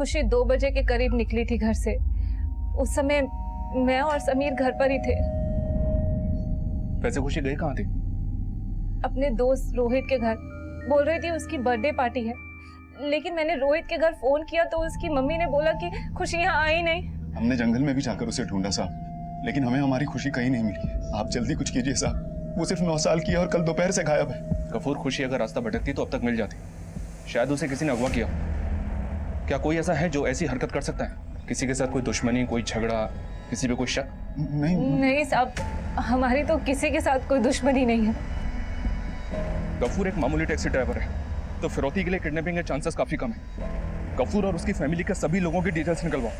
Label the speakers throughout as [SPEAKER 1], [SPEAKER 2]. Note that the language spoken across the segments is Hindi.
[SPEAKER 1] खुशी 2 बजे के करीब निकली थी घर से। उस समय मैं और समीर घर पर ही थे।
[SPEAKER 2] वैसे खुशी गई कहाँ थी?
[SPEAKER 1] अपने दोस्त रोहित के घर। बोल रही थी उसकी बर्थडे पार्टी है, लेकिन मैंने रोहित के घर फोन किया तो उसकी मम्मी ने बोला कि खुशी यहाँ आई नहीं।
[SPEAKER 3] हमने जंगल में भी जाकर उसे ढूंढा साहब, लेकिन हमें हमारी खुशी कहीं नहीं मिली। आप जल्दी कुछ कीजिए साहब, वो सिर्फ 9 साल की है और कल दोपहर से गायब है।
[SPEAKER 2] गफूर, खुशी अगर रास्ता भटकती तो अब तक मिल जाती। शायद उसे किसी ने अगवा किया। क्या कोई ऐसा है जो ऐसी हरकत कर सकता है? किसी के साथ कोई दुश्मनी, कोई झगड़ा, किसी पे कोई शक?
[SPEAKER 1] नहीं साहब, हमारी तो किसी के साथ कोई दुश्मनी नहीं है।
[SPEAKER 2] गफूर एक मामूली टैक्सी ड्राइवर है, तो फिरौती के लिए किडनैपिंग के चांसेस काफी कम है। गफूर और उसकी फैमिली के सभी लोगों की डिटेल्स निकलवाओ।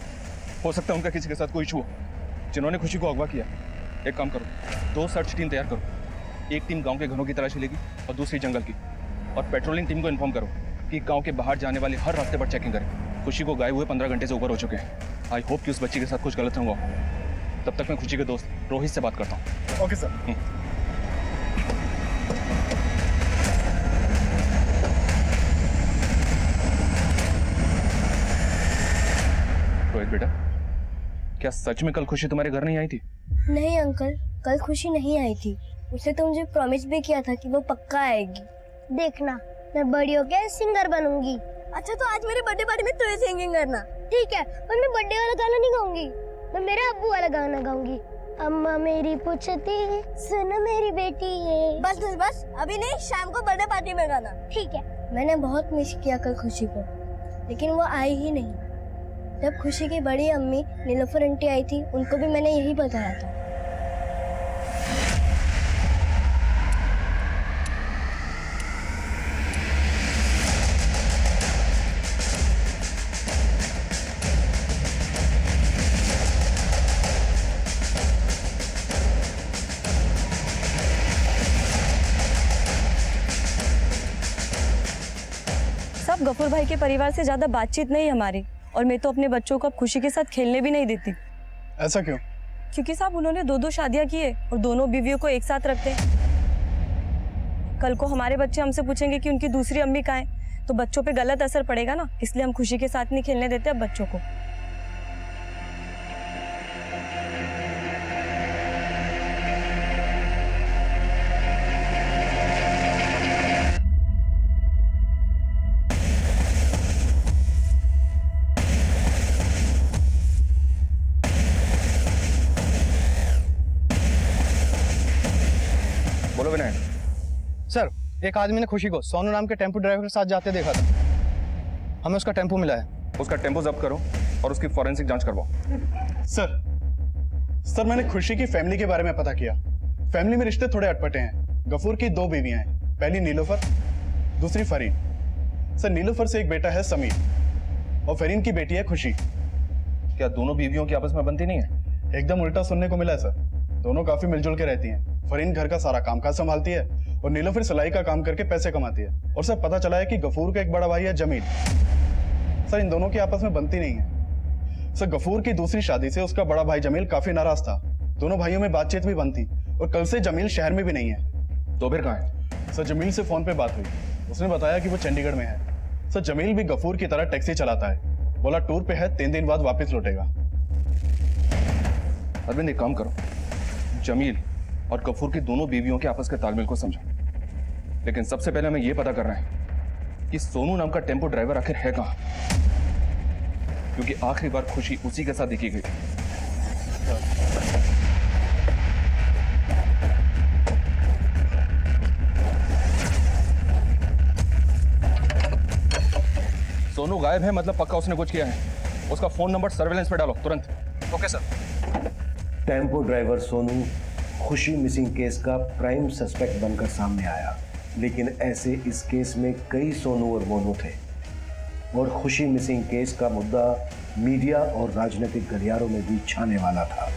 [SPEAKER 2] हो सकता है उनका किसी के साथ कोई इशू हो जिन्होंने खुशी को अगवा किया। एक काम करो, 2 सर्च टीम तैयार करो। एक टीम गांव के घरों की तलाशी लेगी और दूसरी जंगल की। और पेट्रोलिंग टीम को इन्फॉर्म करो कि गांव के बाहर जाने वाले हर रास्ते पर चेकिंग करें। खुशी को गायब हुए 15 घंटे से ऊपर हो चुके हैं। आई होप कि उस बच्ची के साथ कुछ गलत हुआ। तब तक मैं खुशी के दोस्त रोहित से बात करता हूँ।
[SPEAKER 3] Okay sir.
[SPEAKER 2] रोहित बेटा, क्या सच में कल खुशी तुम्हारे घर नहीं आई थी?
[SPEAKER 4] नहीं अंकल, कल खुशी नहीं आई थी। उसे तो मुझे प्रॉमिस भी किया था कि वो पक्का आएगी। देखना, मैं बड़ी होकर सिंगर बनूंगी। अच्छा, तो आज मेरे बर्थडे पार्टी में तुम्हें सिंगिंग करना। ठीक है, पर मैं बर्थडे वाला गाना नहीं गाऊंगी, मैं मेरे अब्बू वाला गाना गाऊंगी। अम्मा मेरी पूछती है, सुन मेरी बेटी है। बस बस बस, अभी नहीं, शाम को बर्थडे पार्टी में गाना। ठीक है। मैंने बहुत मिस किया कल खुशी को, लेकिन वो आई ही नहीं। जब खुशी की बड़ी अम्मी नीलोफर आंटी आई थी, उनको भी मैंने यही बताया था।
[SPEAKER 5] सब गफूर भाई के परिवार से ज्यादा बातचीत नहीं हमारी, और मैं तो अपने बच्चों को अब खुशी के साथ खेलने भी नहीं देती।
[SPEAKER 3] ऐसा क्यों?
[SPEAKER 5] क्योंकि साहब उन्होंने 2-2 शादियां की है और दोनों बीवियों को एक साथ रखते हैं। कल को हमारे बच्चे हमसे पूछेंगे कि उनकी दूसरी अम्मी कहाँ है, तो बच्चों पे गलत असर पड़ेगा ना। इसलिए हम खुशी के साथ नहीं खेलने देते अब बच्चों को।
[SPEAKER 2] बोलो विनय।
[SPEAKER 6] सर, एक आदमी ने खुशी को सोनू नाम के टेम्पो ड्राइवर के साथ जाते देखा था। हमें उसका टेम्पो मिला है।
[SPEAKER 2] उसका टेम्पो जब्त करो और उसकी फॉरेंसिक जांच करवाओ।
[SPEAKER 3] सर, मैंने खुशी की फैमिली के बारे में पता किया। फैमिली में रिश्ते थोड़े अटपटे हैं। गफूर की 2 बीवियां हैं, पहली नीलोफर, दूसरी फरीन। सर, नीलोफर से एक बेटा है समीर और फरीन की बेटी है खुशी।
[SPEAKER 2] क्या दोनों बीवियों की आपस में बनती नहीं है?
[SPEAKER 3] एकदम उल्टा सुनने को मिला है सर। दोनों काफी मिलजुल के रहती हैं। फरीन घर का सारा कामकाज संभालती है और नीलोफर सिलाई का काम करके पैसे कमाती है। और सर, पता चला है कि गफूर का एक बड़ा भाई है जमील। सर, इन दोनों की आपस में बनती नहीं है। सर, गफूर की दूसरी शादी से उसका बड़ा भाई जमील काफी नाराज था। दोनों भाइयों में बातचीत भी बंद थी और कल से जमील शहर में भी नहीं है।
[SPEAKER 2] तो फिर कहाँ है?
[SPEAKER 3] सर, जमील से फोन पे बात हुई। उसने बताया कि वो चंडीगढ़ में है। सर, जमील भी गफूर की तरह टैक्सी चलाता है। बोला टूर पे है, 3 दिन बाद वापस लौटेगा।
[SPEAKER 2] अरविंद, एक काम करो, जमील और गफूर की दोनों बीवियों के आपस के तालमेल को समझो। लेकिन सबसे पहले हमें यह पता करना है कि सोनू नाम का टेम्पो ड्राइवर आखिर है कहां, क्योंकि आखिरी बार खुशी उसी के साथ देखी गई। सोनू गायब है, मतलब पक्का उसने कुछ किया है। उसका फोन नंबर सर्वेलेंस पे डालो तुरंत।
[SPEAKER 6] Okay sir.
[SPEAKER 7] Tempo driver Sonu खुशी मिसिंग केस का प्राइम सस्पेक्ट बनकर सामने आया, लेकिन ऐसे इस केस में कई सोनू और मोनू थे और खुशी मिसिंग केस का मुद्दा मीडिया और राजनीतिक गलियारों में भी छाने वाला था।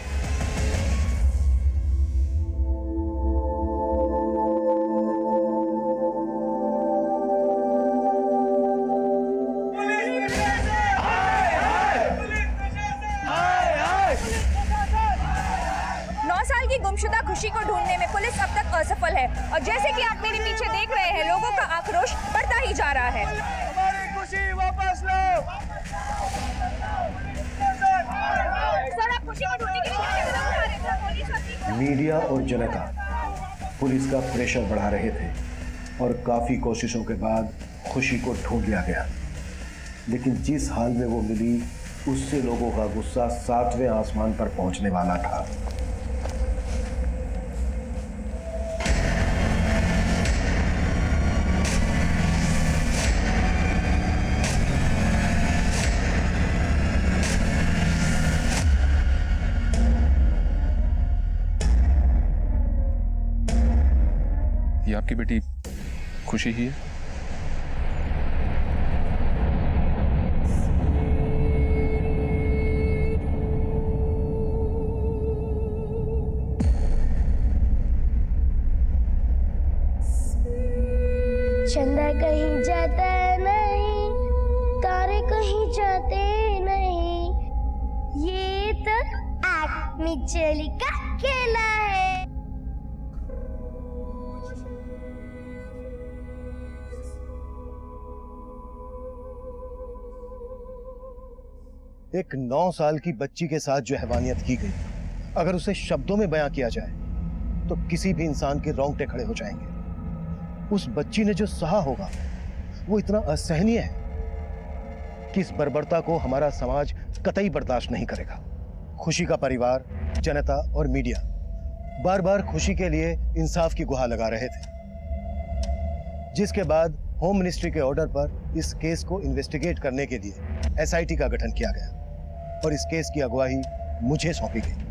[SPEAKER 1] गुमशुदा खुशी को ढूंढने में पुलिस अब तक असफल है और जैसे कि आप मेरे पीछे देख रहे हैं, लोगों का आक्रोश बढ़ता ही जा रहा है।
[SPEAKER 8] हमारी खुशी वापस
[SPEAKER 7] मीडिया और जनता पुलिस का प्रेशर बढ़ा रहे थे और काफी कोशिशों के बाद खुशी को ढूंढ लिया गया, लेकिन जिस हाल में वो मिली उससे लोगों का गुस्सा 7वें आसमान पर पहुंचने वाला था।
[SPEAKER 2] ये आपकी बेटी खुशी ही है?
[SPEAKER 4] चंदा कहीं जाता नहीं, तारे कहीं जाते नहीं, ये तो आग में चली का खेला है।
[SPEAKER 7] एक 9 साल की बच्ची के साथ जो हैवानियत की गई, अगर उसे शब्दों में बयां किया जाए तो किसी भी इंसान के रोंगटे खड़े हो जाएंगे। उस बच्ची ने जो सहा होगा वो इतना असहनीय है कि इस बर्बरता को हमारा समाज कतई बर्दाश्त नहीं करेगा। खुशी का परिवार, जनता और मीडिया बार बार खुशी के लिए इंसाफ की गुहार लगा रहे थे, जिसके बाद होम मिनिस्ट्री के ऑर्डर पर इस केस को इन्वेस्टिगेट करने के लिए एसआईटी का गठन किया गया और इस केस की अगुवाई मुझे सौंपी गई।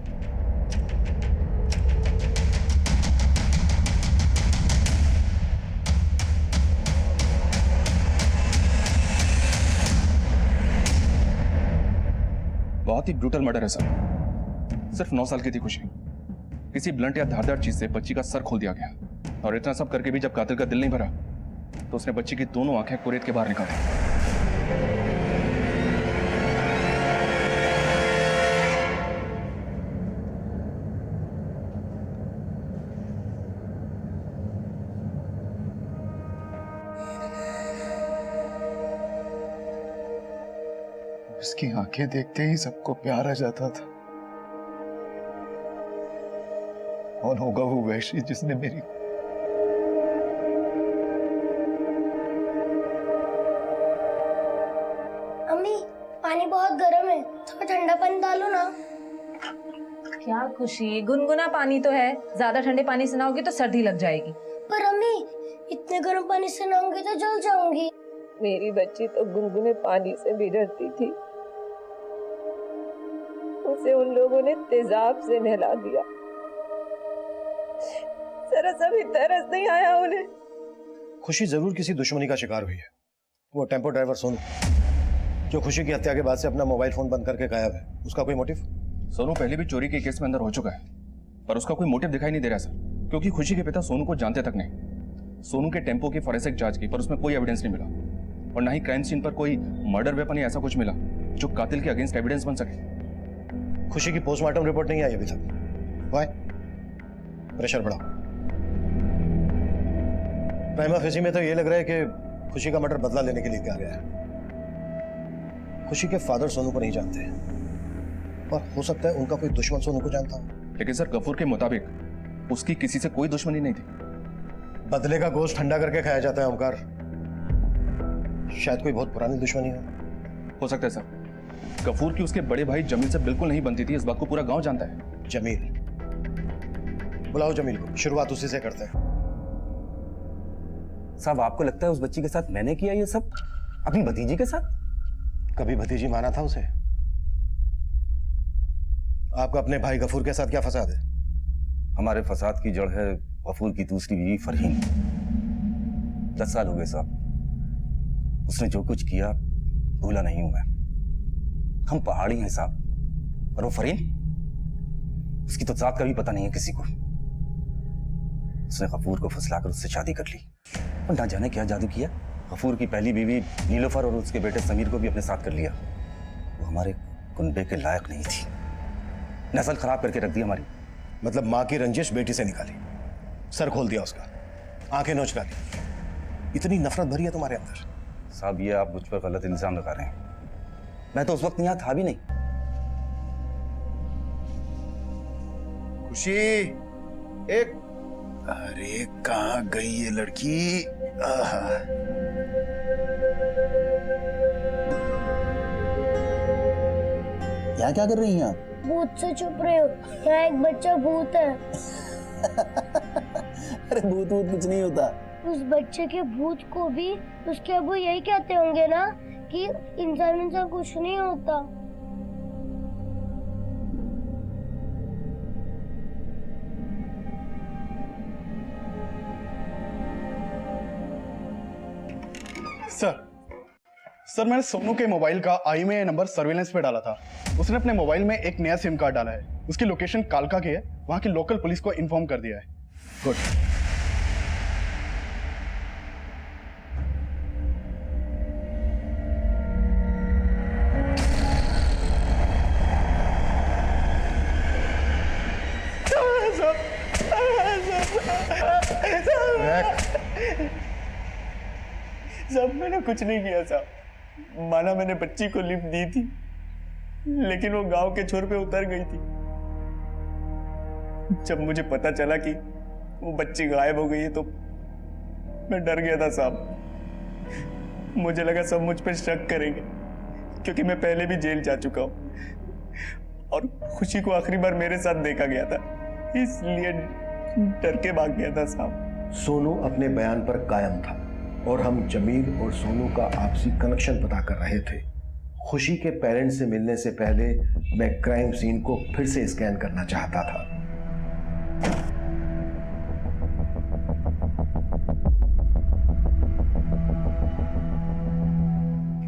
[SPEAKER 2] बहुत ही ब्रूटल मर्डर है सर। सिर्फ 9 साल की थी खुशी, किसी ब्लंट या धारदार चीज से बच्ची का सर खोल दिया गया, और इतना सब करके भी जब कातिल का दिल नहीं भरा तो उसने बच्ची की दोनों आंखें कुरेद के बाहर निकाली।
[SPEAKER 3] उसकी आंखें देखते ही सबको प्यार आ जाता था। कौन होगा वो वैशी जिसने मेरी
[SPEAKER 4] अम्मी, पानी बहुत गर्म है, थोड़ा ठंडा पानी डालो ना।
[SPEAKER 1] क्या खुशी, गुनगुना पानी तो है, ज्यादा ठंडे पानी से नहाओगी तो सर्दी लग जाएगी।
[SPEAKER 4] पर अम्मी, इतने गर्म पानी से नहाऊंगी तो जल जाऊंगी।
[SPEAKER 1] मेरी बच्ची तो गुनगुने पानी से भी डरती थी, उसे उन लोगों ने तेजाब से नहला दिया। जरा सा भी तरस नहीं आया उन्हें।
[SPEAKER 7] खुशी जरूर किसी दुश्मनी का शिकार हुई है। वो टेम्पो ड्राइवर सोनू, जो खुशी की हत्या के बाद से अपना मोबाइल फोन बंद करके गायब है, उसका कोई मोटिव?
[SPEAKER 2] सोनू पहले भी चोरी के केस में अंदर हो चुका है, पर उसका कोई मोटिव दिखाई नहीं दे रहा सर, क्योंकि खुशी के पिता सोनू को जानते तक नहीं। सोनू के टेम्पो की फॉरेंसिक जांच की, पर उसमें कोई एविडेंस नहीं मिला, और ना ही क्राइम सीन पर कोई मर्डर वेपन या ऐसा कुछ मिला जो कातिल के अगेंस्ट एविडेंस बन सके।
[SPEAKER 7] खुशी की पोस्टमार्टम रिपोर्ट नहीं आई अभी तक। वाई? प्रेशर बढ़ाओ। प्राइमा फेसी में तो ये लग रहा है कि खुशी का मर्डर बदला लेने के लिए किया गया है। खुशी के फादर सोनू को नहीं जानते, और हो सकता है उनका कोई दुश्मन सोनू को जानता हो।
[SPEAKER 2] लेकिन सर गफूर के मुताबिक उसकी किसी से कोई दुश्मनी नहीं थी।
[SPEAKER 7] बदले का गोश्त ठंडा करके खाया जाता है ओमकार, शायद कोई बहुत पुरानी दुश्मनी
[SPEAKER 2] हो सकता है सर। गफूर की उसके बड़े भाई जमील से बिल्कुल नहीं बनती थी, इस बात को पूरा गांव जानता है।
[SPEAKER 7] जमील, बुलाओ जमील को, शुरुआत उसी से करते हैं।
[SPEAKER 8] साहब, आपको लगता है उस बच्ची के साथ मैंने किया ये सब, अपनी भतीजी के साथ?
[SPEAKER 7] कभी भतीजी माना था उसे? आपका अपने भाई गफूर के साथ क्या फसाद है?
[SPEAKER 8] हमारे फसाद की जड़ है गफूर की दूसरी बीवी फरहीन। 10 साल हो गए साहब, उसने जो कुछ किया भूला नहीं हूं मैं। हम पहाड़ी हैं साहब, और वो फरहीन, उसकी तो जात का भी पता नहीं है किसी को। उसने गफूर को फुसलाकर उससे शादी कर ली, और ना जाने क्या जादू किया, गफूर की पहली बीवी नीलोफर और उसके बेटे समीर को भी अपने साथ कर लिया। वो हमारे कुनबे के लायक नहीं थी, नस्ल खराब करके रख दी हमारी।
[SPEAKER 7] मतलब माँ की रंजिश बेटी से निकाली, सर खोल दिया उसका, आंखें नोच डाली। इतनी नफरत भरी है तुम्हारे अंदर?
[SPEAKER 8] साहब ये आप मुझ पर गलत इल्जाम लगा रहे हैं। मैं तो उस वक्त यहाँ था भी नहीं।
[SPEAKER 3] खुशी, एक अरे कहाँ गई ये लड़की?
[SPEAKER 8] यहाँ क्या कर रही हैं आप?
[SPEAKER 4] भूत से छुप रहे हो, यहाँ एक बच्चा भूत है।
[SPEAKER 8] अरे भूत भूत कुछ नहीं होता।
[SPEAKER 4] उस बच्चे के भूत को भी उसके अब्बू यही कहते होंगे ना कि इंसान कुछ नहीं होता।
[SPEAKER 3] सर मैंने सोनू के मोबाइल का IMEI नंबर सर्विलेंस पे डाला था। उसने अपने मोबाइल में एक नया सिम कार्ड डाला है। उसकी लोकेशन कालका की है, वहां की लोकल पुलिस को इन्फॉर्म कर दिया है। गुड।
[SPEAKER 9] साहब मैंने कुछ नहीं किया साहब। माना मैंने बच्ची को लिफ्ट दी थी, लेकिन वो गांव के छोर पे उतर गई थी। जब मुझे पता चला कि वो बच्ची गायब हो गई है तो मैं डर गया था साहब। मुझे लगा सब मुझ पर शक करेंगे, क्योंकि मैं पहले भी जेल जा चुका हूं और खुशी को आखिरी बार मेरे साथ देखा गया था, इसलिए डर के भाग गया था साहब।
[SPEAKER 7] सोनू अपने बयान पर कायम था और हम जमील और सोनू का आपसी कनेक्शन पता कर रहे थे। खुशी के पेरेंट्स से मिलने से पहले मैं क्राइम सीन को फिर से स्कैन करना चाहता था।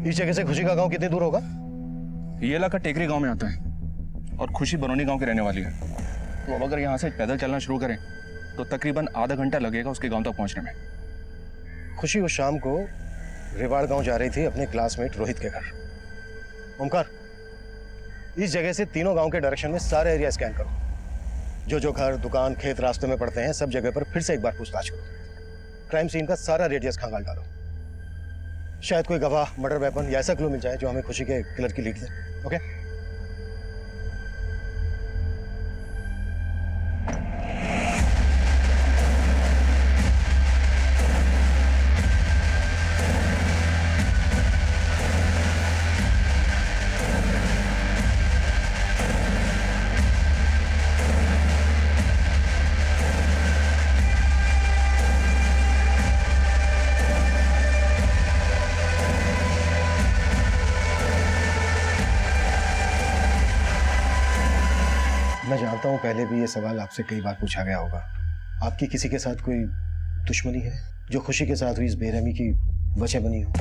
[SPEAKER 6] इस जगह से खुशी का गांव कितनी दूर होगा?
[SPEAKER 2] ये इलाका टेकरी गांव में आता है और खुशी बरौनी गांव की रहने वाली है। तो अब अगर यहाँ से पैदल चलना शुरू करें तो तकरीबन आधा घंटा लगेगा उसके गांव तक पहुंचने में।
[SPEAKER 6] खुशी उस शाम को रेवाड़ गांव जा रही थी अपने क्लासमेट रोहित के घर। ओमकार, इस जगह से तीनों गांव के डायरेक्शन में सारे एरिया स्कैन करो। जो घर, दुकान, खेत रास्ते में पड़ते हैं, सब जगह पर फिर से एक बार पूछताछ करो। क्राइम सीन का सारा रेडियस खंगाल डालो। शायद कोई गवाह, मर्डर वेपन या ऐसा क्लू मिल जाए जो हमें खुशी के किलर की लीड दे। ओके? मैं जानता हूं पहले भी ये सवाल आपसे कई बार पूछा गया होगा। आपकी किसी के साथ कोई दुश्मनी है जो खुशी के साथ हुई इस बेरहमी की वजह बनी हो?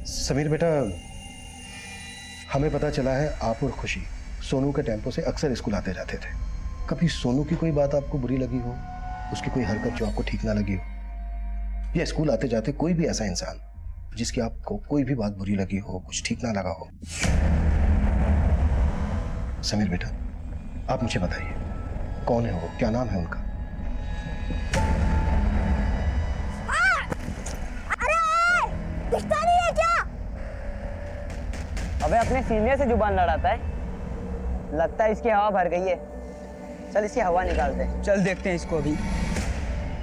[SPEAKER 6] समीर बेटा, हमें पता चला है आप और खुशी सोनू के टेम्पो से अक्सर स्कूल आते जाते थे। कभी सोनू की कोई बात आपको बुरी लगी हो, उसकी कोई हरकत जो आपको ठीक ना लगी हो? या स्कूल आते जाते कोई भी ऐसा इंसान जिसकी आपको कोई भी बात बुरी लगी हो, कुछ ठीक ना लगा हो? समीर बेटा, आप मुझे बताइए, कौन है वो, क्या नाम है उनका?
[SPEAKER 4] अरे दिखता नहीं है क्या?
[SPEAKER 10] अबे अपने सीनियर से जुबान लड़ाता है, लगता है इसकी हवा भर गई है। चल इसकी हवा निकालते हैं। चल देखते हैं इसको अभी।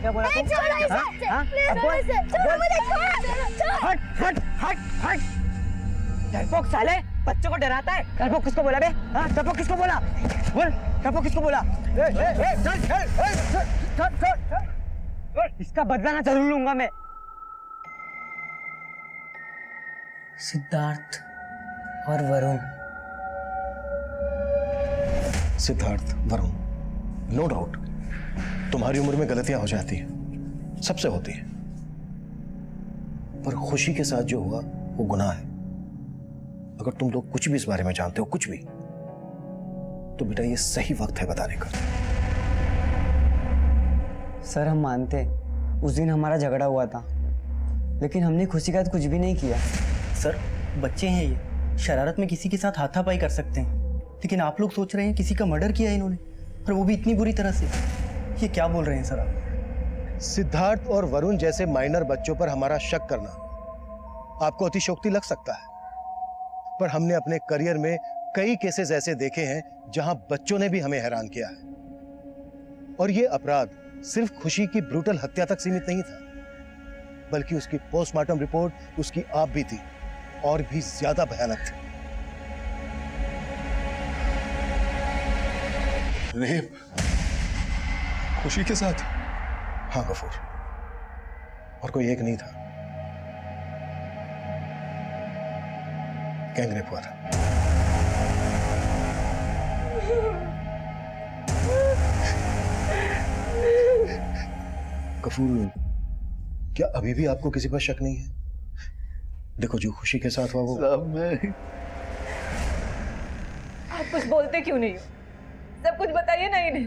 [SPEAKER 10] क्या बोला तू? हट हट हट हट! डरपोक साले, बच्चों को डराता है। डरपोक किसको बोला बे? हाँ, डरपोक किसको बोला? बोल, डरपोक किसको बोला? चल चल चल! इसका बदला ना जरूर लूंगा मैं। सिद्धार्थ और वरुण।
[SPEAKER 6] सिद्धार्थ, वरुण, नो डाउट तुम्हारी उम्र में गलतियां हो जाती हैं, सबसे होती है, पर खुशी के साथ जो हुआ वो गुनाह है। अगर तुम लोग कुछ भी इस बारे में जानते हो, कुछ भी, तो बेटा ये सही वक्त है बताने का।
[SPEAKER 10] सर हम मानते हैं उस दिन हमारा झगड़ा हुआ था, लेकिन हमने खुशी का कुछ भी नहीं किया।
[SPEAKER 11] सर बच्चे हैं, ये शरारत में किसी के साथ हाथापाई कर सकते हैं, लेकिन आप लोग सोच रहे हैं किसी का मर्डर किया इन्होंने। पर वो भी इतनी बुरी तरह से। ये क्या बोल रहे हैं सर आप?
[SPEAKER 6] सिद्धार्थ और वरुण जैसे माइनर बच्चों पर हमारा शक करना आपको अतिशयोक्ति लग सकता है, पर हमने अपने करियर में कई केसेस ऐसे देखे हैं जहां बच्चों ने भी हमें हैरान किया है। और यह अपराध सिर्फ खुशी की ब्रूटल हत्या तक सीमित नहीं था, बल्कि उसकी पोस्टमार्टम रिपोर्ट उसकी आप भी थी और भी ज्यादा भयानक थी।
[SPEAKER 2] रेप खुशी के साथ?
[SPEAKER 6] हाँ गफूर, और कोई एक नहीं था, गैंग रेप हुआ था। गफूर, क्या अभी भी आपको किसी पर शक नहीं है? देखो, जो खुशी के साथ हुआ वो
[SPEAKER 1] आप कुछ बोलते क्यों नहीं हो? सब कुछ बताइए ना इन्हें।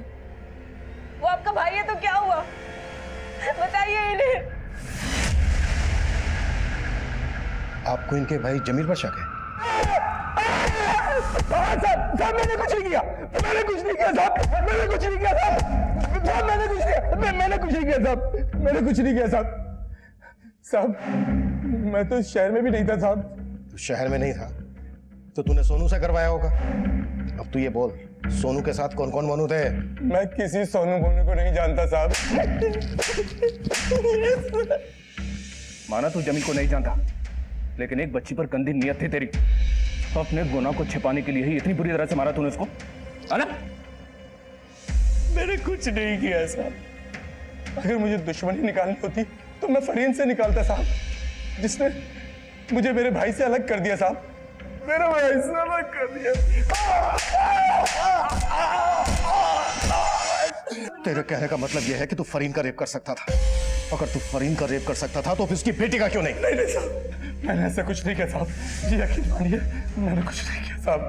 [SPEAKER 1] वो आपका भाई है तो क्या हुआ, बताइए इन्हें।
[SPEAKER 6] आपको इनके भाई जमील पर शक है?
[SPEAKER 9] साहब मैंने कुछ नहीं किया, मैंने कुछ नहीं किया साहब, मैंने कुछ नहीं किया साहब, साहब मैंने कुछ नहीं, मैंने कुछ नहीं किया साहब, मैंने कुछ नहीं किया साहब। साहब मैं तो शहर में भी नहीं था साहब।
[SPEAKER 6] तो शहर में नहीं था तो तूने सोनू से करवाया होगा। अब तू ये बोल, सोनू के साथ कौन कौन मोनू थे?
[SPEAKER 9] मैं किसी सोनू मोनू को नहीं जानता साहब।
[SPEAKER 2] माना तू जमील को नहीं जानता, लेकिन एक बच्ची पर गंदी नियत थी तेरी। अपने गुनाह को छिपाने के लिए ही इतनी बुरी तरह से मारा तूने उसको, है ना?
[SPEAKER 9] मैंने कुछ नहीं किया साहब। अगर मुझे दुश्मनी निकालनी होती तो मैं फरीन से निकालता साहब, जिसने मुझे मेरे भाई से अलग कर दिया साहब, मेरे भाई से अलग कर दिया।
[SPEAKER 6] तेरे कहने का मतलब यह है कि तू फरीन का रेप कर सकता था? अगर तू फरीन का रेप कर सकता था तो फिर उसकी बेटी का क्यों नहीं?
[SPEAKER 9] नहीं साहब, मैंने ऐसा कुछ नहीं किया साहब, जी यकीन मानिए, मैंने कुछ नहीं किया साहब।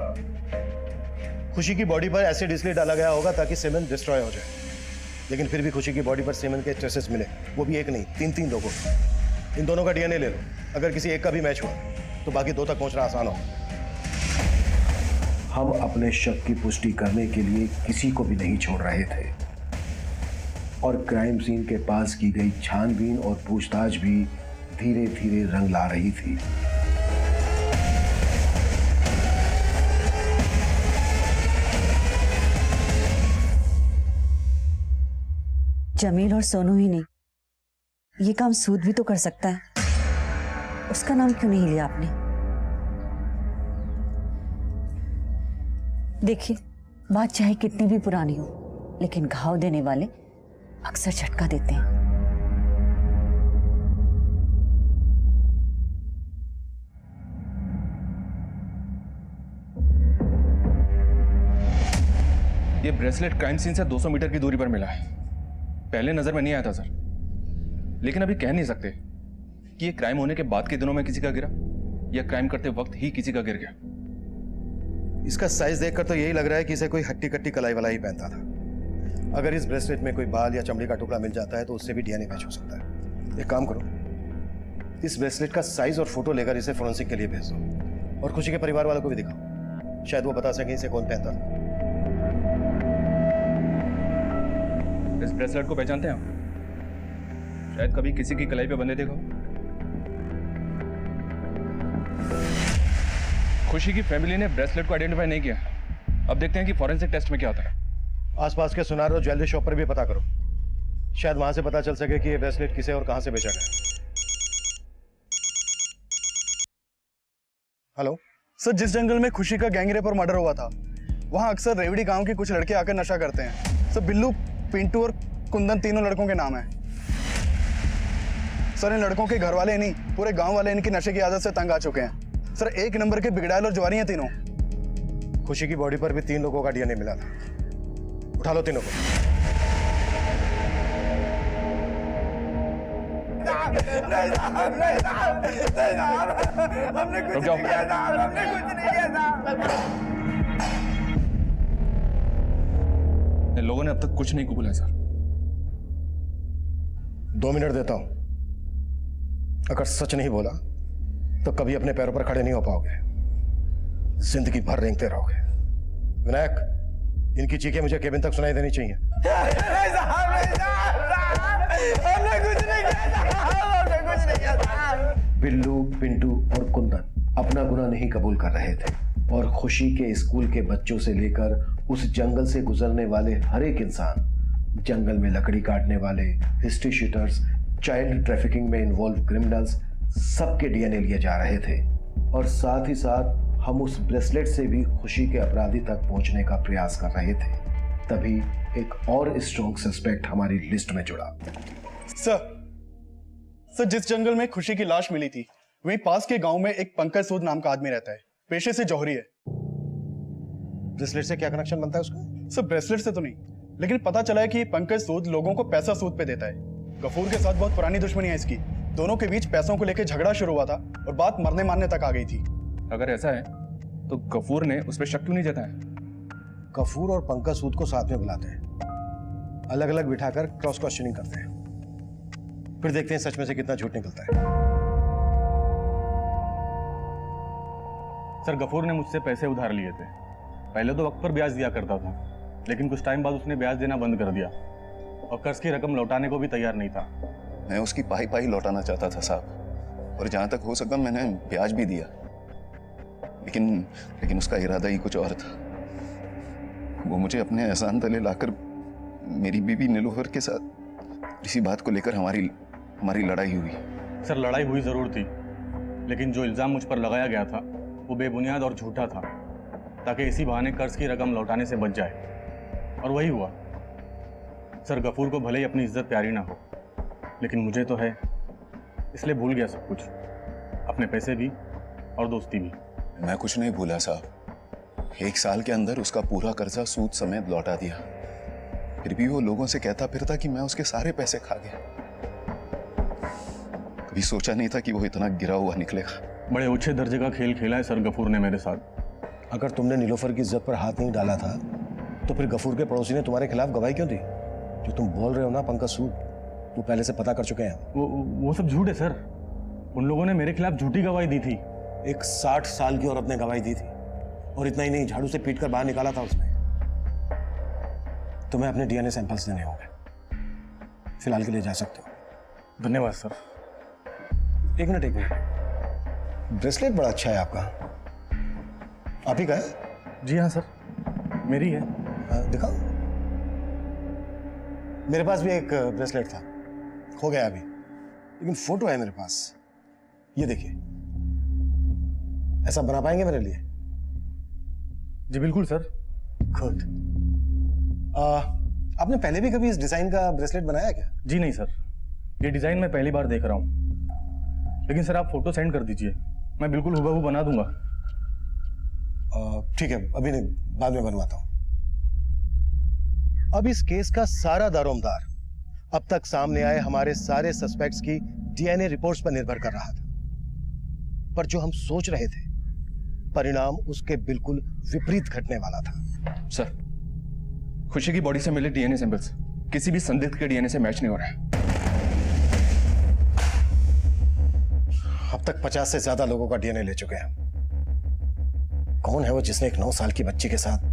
[SPEAKER 6] खुशी की बॉडी पर एसिड इसलिए डाला गया होगा ताकि सीमेंट डिस्ट्रॉय हो जाए, लेकिन फिर भी खुशी की बॉडी पर सीमेंट के ट्रेसेस मिले, वो भी एक नहीं, तीन लोगों। इन दोनों का डीएनए ले लो, अगर किसी एक का भी मैच हुआ तो बाकी दो तक पहुंचना आसान हो।
[SPEAKER 7] हम अपने शक की पुष्टि करने के लिए किसी को भी नहीं छोड़ रहे थे, और क्राइम सीन के पास की गई छानबीन और पूछताछ भी धीरे धीरे रंग ला रही थी।
[SPEAKER 12] जमील और सोनू ही नहीं, ये काम सूद भी तो कर सकता है। उसका नाम क्यों नहीं लिया आपने? देखिए, बात चाहे कितनी भी पुरानी हो, लेकिन घाव देने वाले अक्सर झटका देते हैं।
[SPEAKER 2] ये ब्रेसलेट क्राइम सीन से 200 मीटर की दूरी पर मिला है। पहले नजर में नहीं आया था सर, लेकिन अभी कह नहीं सकते कि ये क्राइम होने के बाद के दिनों में किसी का गिरा या क्राइम करते वक्त ही किसी का गिर गया।
[SPEAKER 6] इसका साइज देखकर तो यही लग रहा है कि इसे कोई हट्टी कट्टी कलाई वाला ही पहनता था। अगर इस ब्रेसलेट में कोई बाल या चमड़ी का टुकड़ा मिल जाता है तो उससे भी डीएनए मैच हो सकता है। एक काम करो, इस ब्रेसलेट का साइज और फोटो लेकर इसे फोरेंसिक के लिए भेज दो, और खुशी के परिवार वालों को भी दिखाओ, शायद वो बता सके इसे कौन पहनता था।
[SPEAKER 2] इस ब्रेसलेट को पहचानते हैं आप? शायद कभी किसी की कलाई पे बंधे देखो। खुशी की फैमिली ने ब्रेसलेट को आइडेंटिफाई नहीं किया। अब देखते हैं कि फॉरेंसिक टेस्ट में क्या होता है।
[SPEAKER 6] आसपास के सुनार और ज्वेलरी शॉप पर भी पता करो, शायद वहां से पता चल सके कि ये ब्रेसलेट किसे और कहां से बेचा गया। हेलो
[SPEAKER 3] सर, जिस जंगल में खुशी का गैंग रेप और मर्डर हुआ था, वहां अक्सर रेवड़ी गांव के कुछ लड़के आकर नशा करते हैं। सर, बिल्लू, पिंटू और कुंदन तीनों लड़कों के नाम है। सर, इन लड़कों के घर वाले नहीं, पूरे गांव वाले इनकी नशे की आदत से तंग आ चुके हैं। सर, एक नंबर के बिगड़ैल और ज्वारी हैं तीनों।
[SPEAKER 6] खुशी की बॉडी पर भी 3 लोगों का डीएनए मिला था। उठा लो तीनों को।
[SPEAKER 2] रुक जाओ। इन लोगों ने अब तक कुछ नहीं कबूला है सर।
[SPEAKER 6] 2 मिनट देता हूं, अगर सच नहीं बोला तो कभी अपने पैरों पर खड़े नहीं हो पाओगे, जिंदगी भर रेंगते रहोगे। विनायक, इनकी चीखें मुझे केबिन तक सुनाई देनी चाहिए।
[SPEAKER 10] हमने कुछ नहीं किया।
[SPEAKER 7] बिल्लू, पिंटू और कुंदन अपना गुनाह नहीं कबूल कर रहे थे और खुशी के स्कूल के बच्चों से लेकर उस जंगल से गुजरने वाले हर एक इंसान, जंगल में लकड़ी काटने वाले, हिस्ट्री शीटर्स, चाइल्ड ट्रैफिकिंग में इन्वॉल्व क्रिमिनल्स, सबके डीएनए लिए जा रहे थे। और साथ ही साथ हम उस ब्रेसलेट से भी खुशी के अपराधी तक पहुंचने का प्रयास कर रहे थे। तभी एक और स्ट्रॉन्ग सस्पेक्ट हमारी लिस्ट में जुड़ा।
[SPEAKER 3] सर जिस जंगल में खुशी की लाश मिली थी वहीं पास के गांव में एक पंकज सूद नाम का आदमी रहता है, पेशे से जौहरी है।
[SPEAKER 6] ब्रेसलेट से क्या कनेक्शन बनता है उसका?
[SPEAKER 3] सर ब्रेसलेट से तो नहीं, लेकिन पता चला है कि पंकज सूद लोगों को पैसा सूद पे देता है। गफूर के साथ बहुत पुरानी दुश्मनी है इसकी, दोनों के बीच पैसों को लेकर झगड़ा शुरू हुआ था और बात मरने मारने तक आ गई थी।
[SPEAKER 2] अगर ऐसा है तो गफूर ने उस पर शक क्यों नहीं जताया?
[SPEAKER 6] गफूर और पंकज सूद को साथ में बुलाते हैं, अलग अलग बिठाकर क्रॉस क्वेश्चनिंग करते हैं, फिर देखते हैं सच में से कितना झूठ निकलता है।
[SPEAKER 13] सर गफूर ने मुझसे पैसे उधार लिए थे। पहले तो वक्त पर ब्याज दिया करता था, लेकिन कुछ टाइम बाद उसने ब्याज देना बंद कर दिया और कर्ज की रकम लौटाने को भी तैयार नहीं था।
[SPEAKER 14] मैं उसकी पाई पाई लौटाना चाहता था साहब, और जहां तक हो सका मैंने ब्याज भी दिया, लेकिन उसका इरादा ही कुछ और था। वो मुझे अपने एहसान तले लाकर मेरी बीवी नीलोफर के साथ इसी बात को लेकर हमारी लड़ाई हुई।
[SPEAKER 13] सर लड़ाई हुई जरूर थी, लेकिन जो इल्जाम मुझ पर लगाया गया था वो बेबुनियाद और झूठा था, ताकि इसी बहाने कर्ज की रकम लौटाने से बच जाए, और वही हुआ। सर गफूर को भले ही अपनी इज्जत प्यारी ना हो, लेकिन मुझे तो है, इसलिए भूल गया सब कुछ, अपने पैसे भी और दोस्ती भी।
[SPEAKER 14] मैं कुछ नहीं भूला साहब, 1 साल के अंदर उसका पूरा कर्जा सूद समेत लौटा दिया। फिर भी वो लोगों से कहता फिरता कि मैं उसके सारे पैसे खा गया। कभी सोचा नहीं था कि वो इतना गिरा हुआ निकलेगा।
[SPEAKER 13] बड़े ऊंचे दर्जे का खेल खेला है सर गफूर ने मेरे साथ।
[SPEAKER 6] अगर तुमने नीलोफर की इज्जत पर हाथ नहीं डाला था तो फिर गफूर के पड़ोसी ने तुम्हारे खिलाफ गवाही क्यों दी? जो तुम बोल रहे हो ना पंकज सूद, वो पहले से पता कर चुके हैं।
[SPEAKER 13] वो सब झूठ है सर। उन लोगों ने मेरे खिलाफ झूठी गवाही दी थी।
[SPEAKER 6] एक 60 साल की औरत ने गवाही दी थी, और इतना ही नहीं, झाड़ू से पीट कर बाहर निकाला था उसने। तुम्हें अपने डीएनए सैंपल्स देने होंगे, फिलहाल के लिए जा सकते हो।
[SPEAKER 13] धन्यवाद सर।
[SPEAKER 6] एक मिनट, ब्रेसलेट बड़ा अच्छा है आपका, आप ही का है?
[SPEAKER 13] जी हाँ सर, मेरी है।
[SPEAKER 6] दिखाओ। मेरे पास भी एक ब्रेसलेट था, खो गया अभी, लेकिन फोटो है मेरे पास, ये देखिए। ऐसा बना पाएंगे मेरे लिए?
[SPEAKER 13] जी बिल्कुल सर।
[SPEAKER 6] गुड। आपने पहले भी कभी इस डिजाइन का ब्रेसलेट बनाया क्या?
[SPEAKER 13] जी नहीं सर, ये डिजाइन मैं पहली बार देख रहा हूँ, लेकिन सर आप फोटो सेंड कर दीजिए, मैं बिल्कुल हुबहू बना दूंगा।
[SPEAKER 6] ठीक है, अभी नहीं, बाद में बनवाता हूं। अब इस केस का सारा दारोमदार अब तक सामने आए हमारे सारे सस्पेक्ट्स की डीएनए रिपोर्ट्स पर निर्भर कर रहा था, पर जो हम सोच रहे थे परिणाम उसके बिल्कुल विपरीत घटने वाला था।
[SPEAKER 2] सर, खुशी की बॉडी से मिले डीएनए सैंपल्स किसी भी संदिग्ध के डीएनए से मैच नहीं हो रहा है।
[SPEAKER 6] अब तक 50 से ज्यादा लोगों का डीएनए ले चुके हैं। कौन है वो जिसने एक 9 साल की बच्ची के साथ?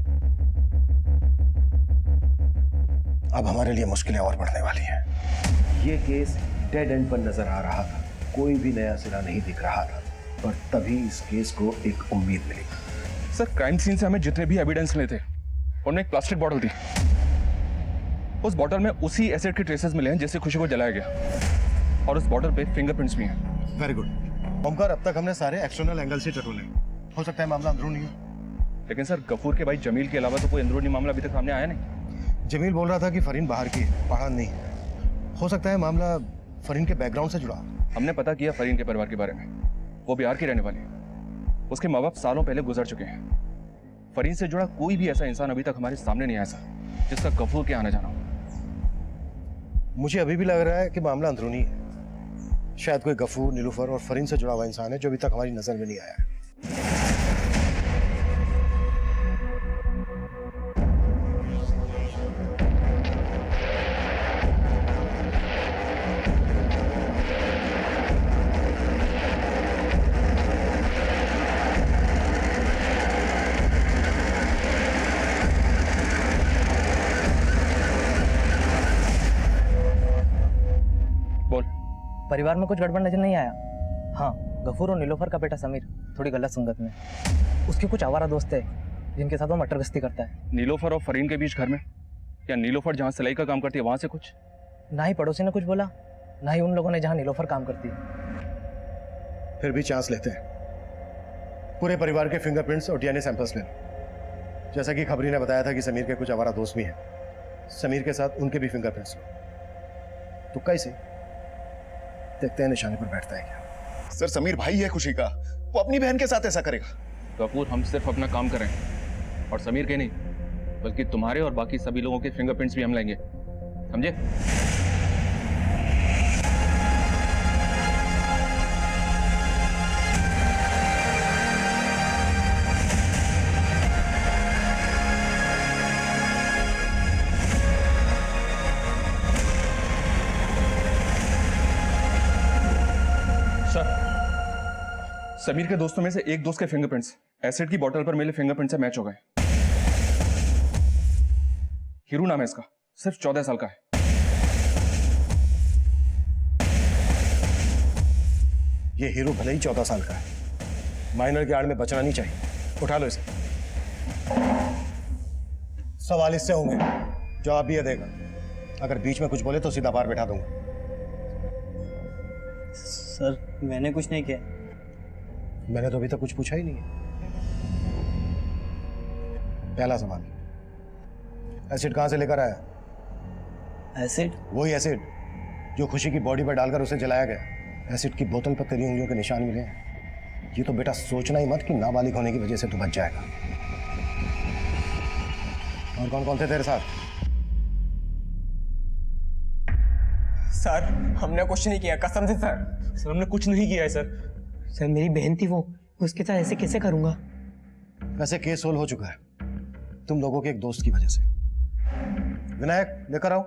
[SPEAKER 6] अब हमारे लिए मुश्किलें और बढ़ने वाली हैं।
[SPEAKER 7] ये केस डेड एंड पर नजर आ रहा था, कोई भी नया सिरा नहीं दिख रहा था, पर तभी इस केस को एक उम्मीद मिली।
[SPEAKER 2] सर, क्राइम सीन से हमें जितने भी एविडेंस मिले थे उनमें एक प्लास्टिक बॉटल थी। उस बॉटल में उसी एसिड के ट्रेसेस मिले हैं जिससे खुशी को जलाया गया, और उस बॉटल पे फिंगरप्रिंट्स भी हैं।
[SPEAKER 6] वेरी गुड ओमकार, अब तक हमने सारे एक्सटर्नल एंगल से टटोले, हो सकता है मामला अंदरूनी हो।
[SPEAKER 2] लेकिन सर, गफूर के भाई जमील के अलावा तो कोई अंदरूनी मामला अभी तक सामने आया नहीं।
[SPEAKER 6] जमील बोल रहा था कि फरीन बाहर की है, पहाड़ नहीं। हो सकता है मामला फरीन के बैकग्राउंड से जुड़ा।
[SPEAKER 2] हमने पता किया फरीन के परिवार के बारे में, वो बिहार की रहने वाली है। उसके माँ बाप सालों पहले गुजर चुके हैं। फरीन से जुड़ा कोई भी ऐसा इंसान अभी तक हमारे सामने नहीं आया सर जिसका गफूर के आना जाना हो।
[SPEAKER 6] मुझे अभी भी लग रहा है कि मामला अंदरूनी है। शायद कोई गफूर, नीलूफर और फरीन से जुड़ा हुआ इंसान है जो अभी तक हमारी नजर में नहीं आया है।
[SPEAKER 11] परिवार में कुछ गड़बड़ नजर नहीं आया। हाँ, गफूर और नीलोफर का बेटा समीर थोड़ी गलत संगत में, उसके कुछ आवारा दोस्त है जिनके साथ वो मटर गश्ती करता है।
[SPEAKER 2] नीलोफर और फरीन के बीच घर में, या नीलोफर जहाँ सिलाई का काम करती है वहां से कुछ?
[SPEAKER 11] ना ही पड़ोसी ने कुछ बोला, ना ही उन लोगों ने जहाँ नीलोफर काम करती है।
[SPEAKER 6] फिर भी चांस लेते हैं, पूरे परिवार के फिंगरप्रिंट्स और डीएनए सैंपल्स ले लो। जैसा कि खबरी ने बताया था कि समीर के कुछ आवारा दोस्त भी हैं, समीर के साथ उनके भी फिंगरप्रिंट्स लो। तुक्का ही सही, देखते हैं निशाने पर बैठता है क्या।
[SPEAKER 14] सर समीर भाई है खुशी का, वो अपनी बहन के साथ ऐसा करेगा?
[SPEAKER 2] गफूर, हम सिर्फ अपना काम करें, और समीर के नहीं बल्कि तुम्हारे और बाकी सभी लोगों के फिंगरप्रिंट्स भी हम लेंगे, समझे? समीर के दोस्तों में से एक दोस्त के फिंगरप्रिंट्स एसिड की बोतल पर मिले फिंगरप्रिंट से मैच हो गए। हीरू नाम है इसका, सिर्फ 14 साल का है।
[SPEAKER 6] ये हीरो भले ही 14 साल का है, माइनर की आड़ में बचना नहीं चाहिए। उठा लो इसे। सवाल इससे होंगे, जवाब भी ये देगा। अगर बीच में कुछ बोले तो सीधा बाहर बैठा दूंगा।
[SPEAKER 11] सर मैंने कुछ नहीं किया।
[SPEAKER 6] मैंने तो अभी तक कुछ पूछा ही नहीं है। पहला सवाल, एसिड कहां से लेकर आया?
[SPEAKER 11] एसिड?
[SPEAKER 6] वही एसिड जो खुशी की बॉडी पर डालकर उसे जलाया गया। एसिड की बोतल पर तेरी उंगलियों के निशान मिले हैं। ये तो बेटा सोचना ही मत कि नाबालिग होने की वजह से तू बच जाएगा। और कौन कौन थे तेरे साथ?
[SPEAKER 10] सर हमने कुछ नहीं किया, कसम से सर।
[SPEAKER 13] सर हमने कुछ नहीं किया है सर।
[SPEAKER 11] सर मेरी बहन थी वो, उसके साथ ऐसे कैसे करूंगा?
[SPEAKER 6] वैसे केस सोल्व हो चुका है तुम लोगों के एक दोस्त की वजह से। विनायक लेकर आओ।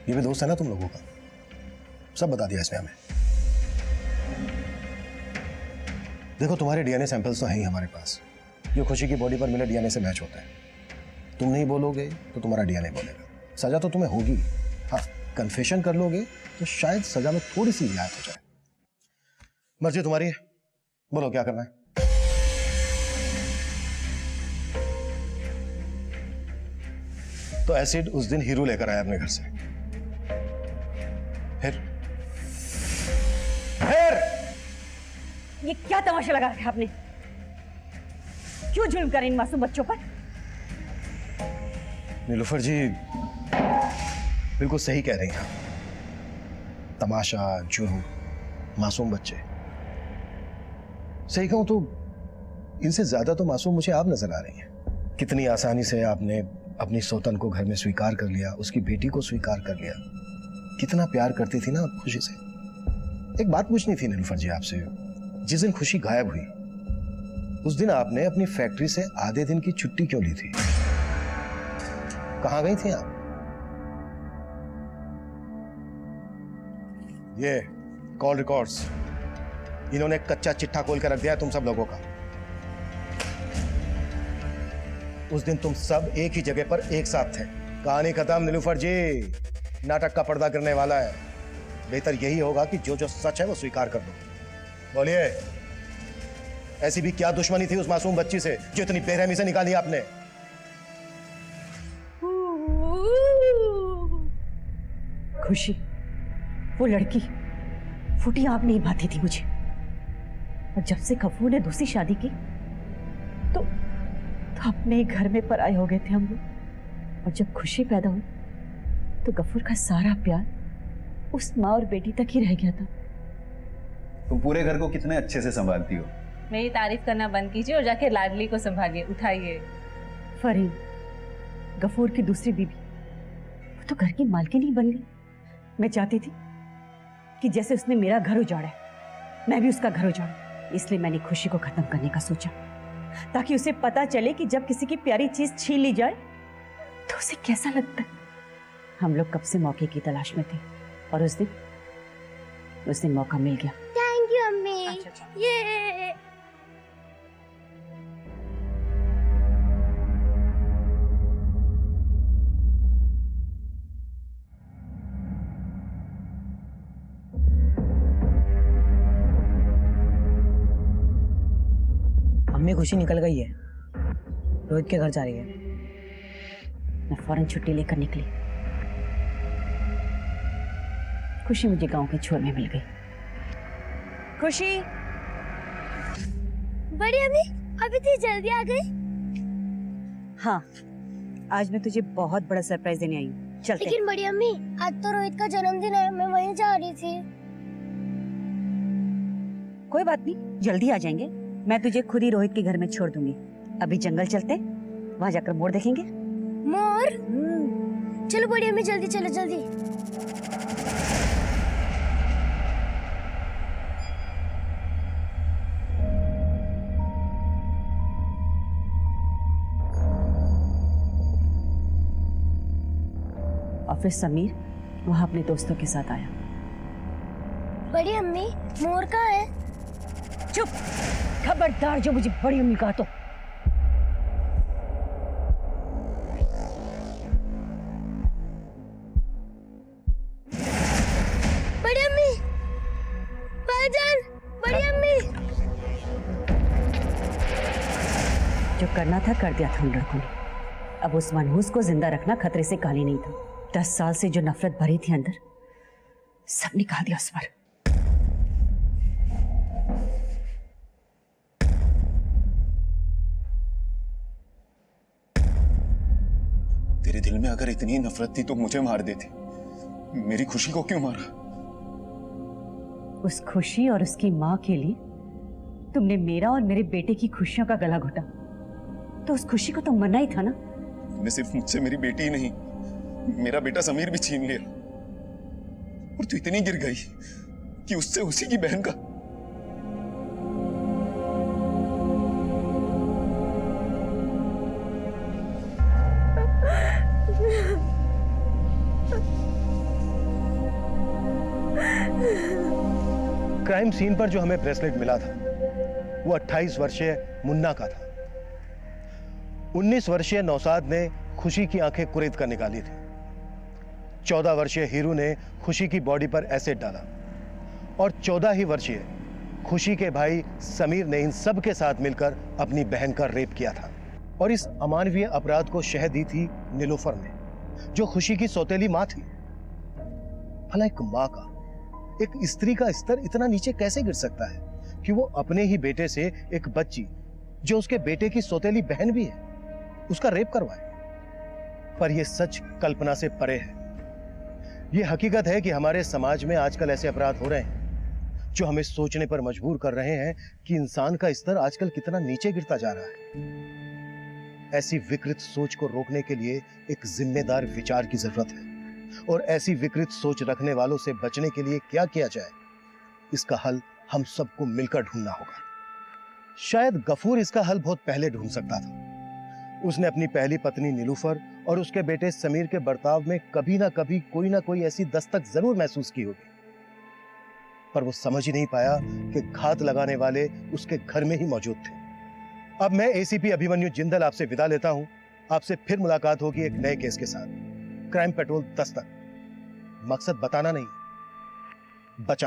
[SPEAKER 6] ये भी दोस्त है ना तुम लोगों का? सब बता दिया इसने हमें। देखो तुम्हारे डीएनए सैंपल्स तो हैं ही हमारे पास, जो खुशी की बॉडी पर मिले डीएनए से मैच होते हैं। तुम नहीं बोलोगे तो तुम्हारा डीएनए बोलेगा। सजा तो तुम्हें होगी, हाँ कन्फेशन कर लोगे तो शायद सजा में थोड़ी सी रियायत हो जाए। मर्जी तुम्हारी है, बोलो क्या करना है। तो एसिड उस दिन हीरू लेकर आया अपने घर से। फिर
[SPEAKER 12] ये क्या तमाशा लगा रखा है आपने? क्यों जुल्म करें इन मासूम बच्चों पर?
[SPEAKER 6] नीलूफर जी बिल्कुल सही कह रही हैं। तमाशा, जुर्म, मासूम बच्चे। सही कहूं तो इनसे ज्यादा तो मासूम मुझे आप नजर आ रही हैं। कितनी आसानी से आपने अपनी सौतन को घर में स्वीकार कर लिया, उसकी बेटी को स्वीकार कर लिया। कितना प्यार करती थी ना आप खुशी से। एक बात पूछनी थी नीलूफर जी आपसे, जिस दिन खुशी गायब हुई उस दिन आपने अपनी फैक्ट्री से आधे दिन की छुट्टी क्यों ली थी? कहां गई थी आप? ये कॉल रिकॉर्ड्स इन्होंने एक कच्चा चिट्ठा खोल कर रख दिया है तुम सब लोगों का। उस दिन तुम सब एक ही जगह पर एक साथ थे। कहानी खत्म नीलूफर जी, नाटक का पर्दा गिरने वाला है। बेहतर यही होगा कि जो जो सच है वो स्वीकार कर दो। बोलिए, ऐसी भी क्या दुश्मनी थी उस मासूम बच्ची से जो इतनी बेरहमी से निकाली आपने?
[SPEAKER 12] खुशी, वो लड़की फूटी आग नहीं भाती थी मुझे। और जब से गफूर ने दूसरी शादी की तो अपने ही घर में पराए हो गए थे हम लोग। और जब खुशी पैदा हुई तो गफूर का सारा प्यार उस माँ और बेटी तक ही रह गया था।
[SPEAKER 14] तुम पूरे घर को कितने अच्छे से संभालती हो।
[SPEAKER 1] मेरी तारीफ करना बंद कीजिए और जाके लाडली को संभालिए, उठाइए।
[SPEAKER 12] फरीन, गफूर की दूसरी बीबी, वो तो घर की मालकिन ही बन गई। मैं चाहती थी कि जैसे उसने मेरा घर उजाड़ा है मैं भी उसका घर उजाड़ूं। इसलिए मैंने खुशी को खत्म करने का सोचा, ताकि उसे पता चले कि जब किसी की प्यारी चीज छीन ली जाए तो उसे कैसा लगता है। हम लोग कब से मौके की तलाश में थे और उस दिन मौका मिल गया।
[SPEAKER 4] थैंक यू अम्मी। ये
[SPEAKER 11] अम्मी खुशी निकल गई है, रोहित के घर जा रही है।
[SPEAKER 12] मैं फौरन छुट्टी लेकर निकली। खुशी मुझे गांव के छोर में मिल गई।
[SPEAKER 5] खुशी,
[SPEAKER 4] बड़ी अम्मी अब इतनी जल्दी आ गई?
[SPEAKER 12] हाँ, आज मैं तुझे बहुत बड़ा सरप्राइज देने आई हूँ। चलते।
[SPEAKER 4] लेकिन बड़ी अम्मी, आज तो रोहित का जन्मदिन है, मैं वहीं जा रही थी।
[SPEAKER 12] कोई बात नहीं, जल्दी आ जाएंगे। मैं तुझे खुद ही रोहित के घर में छोड़ दूंगी। अभी जंगल चलते, वहां जाकर मोर देखेंगे।
[SPEAKER 4] मोर? चलो बड़ी अम्मी, जल्दी चलो जल्दी।
[SPEAKER 12] और फिर समीर वहां अपने दोस्तों के साथ आया।
[SPEAKER 4] बड़ी अम्मी, मोर कहाँ है?
[SPEAKER 12] चुप, खबरदार जो मुझे बड़ी अम्मी कहा तो।
[SPEAKER 4] बड़ी अम्मी, भाईजान, बड़ी अम्मी।
[SPEAKER 12] जो करना था कर दिया था उन लड़कों ने। अब उस मनहूस को जिंदा रखना खतरे से खाली नहीं था। 10 साल से जो नफरत भरी थी अंदर, सब निकाल दिया उस पर।
[SPEAKER 14] तेरे दिल में अगर इतनी नफरत थी तो मुझे मार देती। मेरी खुशी को क्यों मारा?
[SPEAKER 12] उस खुशी और उसकी माँ के लिए तुमने मेरा और मेरे बेटे की खुशियों का गला घोटा, तो उस खुशी को तो मरना ही था ना।
[SPEAKER 14] तुमने सिर्फ मुझसे मेरी बेटी ही नहीं, मेरा बेटा समीर भी छीन लिया। और तू इतनी गिर गई कि उससे उसी की बहन का।
[SPEAKER 6] क्राइम सीन पर जो हमें ब्रेसलेट मिला था वो 28 वर्षीय मुन्ना का था। 19 वर्षीय नौसाद ने खुशी की आंखें कुरेद कर निकाली थी। 14 वर्षीय हीरू ने खुशी की बॉडी पर एसिड डाला और 14 ही वर्षीय खुशी के भाई समीर ने इन सब के साथ मिलकर अपनी बहन का रेप किया था। और इस अमानवीय अपराध को शह दी थी नीलोफर ने, जो खुशी की सौतेली मां थी। भला एक मां का, एक स्त्री का स्तर इतना नीचे कैसे गिर सकता है कि वो अपने ही बेटे से एक बच्ची, जो उसके बेटे की सौतेली बहन भी है, उसका रेप करवाए। पर यह सच कल्पना से परे है। यह हकीकत है कि हमारे समाज में आजकल ऐसे अपराध हो रहे हैं जो हमें सोचने पर मजबूर कर रहे हैं कि इंसान का स्तर आजकल कितना नीचे गिरता जा रहा है। ऐसी विकृत सोच को रोकने के लिए एक जिम्मेदार विचार की जरूरत है, और ऐसी विकृत सोच रखने वालों से बचने के लिए क्या किया जाए, इसका हल हम सबको मिलकर ढूंढना होगा। शायद गफूर इसका हल बहुत पहले ढूंढ सकता था। उसने अपनी पहली पत्नी नीलूफर और उसके बेटे समीर के बर्ताव में कभी ना कभी कोई ना कोई ऐसी दस्तक जरूर महसूस की होगी, पर वो समझ ही नहीं पाया कि घात लगाने वाले उसके घर में ही मौजूद थे। अब मैं एसीपी अभिमन्यु जिंदल आपसे विदा लेता हूं। आपसे फिर मुलाकात होगी एक नए केस के साथ। क्राइम पेट्रोल दस्तक, मकसद बताना नहीं, बचाना।